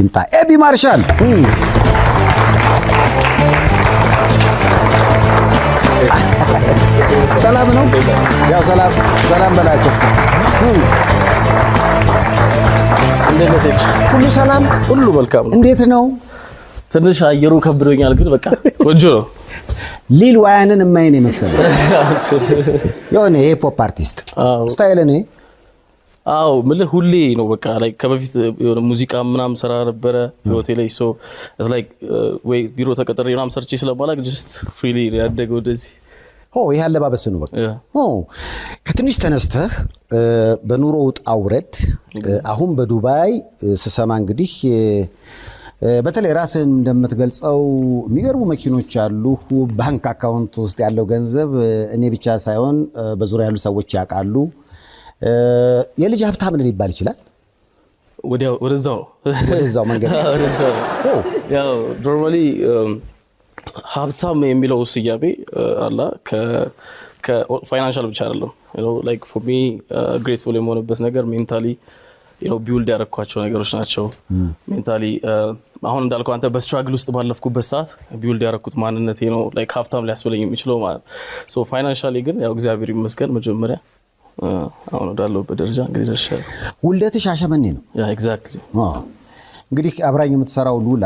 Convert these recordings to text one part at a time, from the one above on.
እንታ ኤቢ ማርሻል ሰላም ነው ያው ሰላም በላቸው እንደነሰች ሁሉ ሰላም ሁሉ መልካም ነው እንዴት ነው ትንሽ አየሩ ከብዶኛል ግን በቃ ቆንጆ ነው ሊል ዋያንን የማይን የመሰለው የሆነ ሂፕሆፕ አርቲስት ስታይል ነው አው ምልህ ሁሌ ነው በቃ ላይ ከበፊት የሆነ ሙዚቃ ምናምን ሰራ ነበረ ሆቴል ላይ ሶ ኢትስ ላይክ ወይ ቢሮ ተቀጥሬ ምናምን ሰርቼ ስለማላክ ጀስት ፍሪሊ ያደገው እንደዚህ ይሄ አለባበስ ነው በቃ ከትንሽ ተነስተህ በኑሮ ውጣ ውረድ አሁን በዱባይ ስሰማ እንግዲህ በተለይ ራስን እንደምትገልጸው የሚገርሙ መኪኖች አሉ ባንክ አካውንት ውስጥ ያለው ገንዘብ እኔ ብቻ ሳይሆን በዙሪያ ያሉ ሰዎች ያውቃሉ የልጅ ሀብታም ምን ሊባል ይችላል ወደዛው መንገድ ያው ኖርማሊ ሀብታም የሚለው ስያሜ አላ ከፋይናንሻል ብቻ አይደለም ላይክ ፎር ሚ ግሬትፉል የሆነበት ነገር ሜንታሊ ቢውልድ ያደረኳቸው ነገሮች ናቸው ሜንታሊ አሁን እንዳልከው አንተ በስትራግል ውስጥ ባለፍኩበት ሰዓት ቢውልድ ያደረኩት ማንነቴ ነው ላይክ ሀብታም ሊያስበለኝ የሚችለው ማለት ሶ ፋይናንሻሊ ግን ያው እግዚአብሔር ይመስገን መጀመሪያ አሁን ወዳለሁበት ደረጃ እንግዲህ ደርሻለሁ ውልደትሽ ሻሸመኔ ነው ያ ኤግዛክትሊ እንግዲህ አብራኝ የምትሰራው ሉላ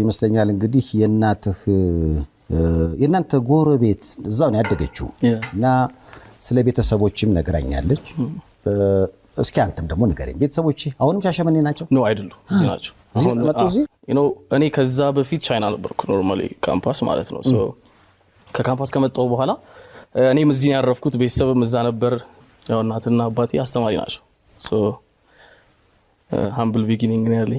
ይመስለኛል እንግዲህ የእናንተ ጎረቤት እዛው ነው ያደገችው እና ስለ ቤተሰቦችም ነግራኛለች እስኪ አንተም ደግሞ ንገረኝ ቤተሰቦች አሁንም ሻሸመኔ ናቸው ነው አይደሉ እዚህ ናቸው አሁን መጥቶዚህ እኔ ከዛ በፊት ቻይና ነበርኩ ኖርማሊ ካምፓስ ማለት ነው ሶ ከካምፓስ ከመጣው በኋላ እኔም እዚህ ያረፍኩት ቤተሰብም እዛ ነበር ያው እናትና አባቴ አስተማሪ ናቸው ሶ humble beginning ነው ያለኝ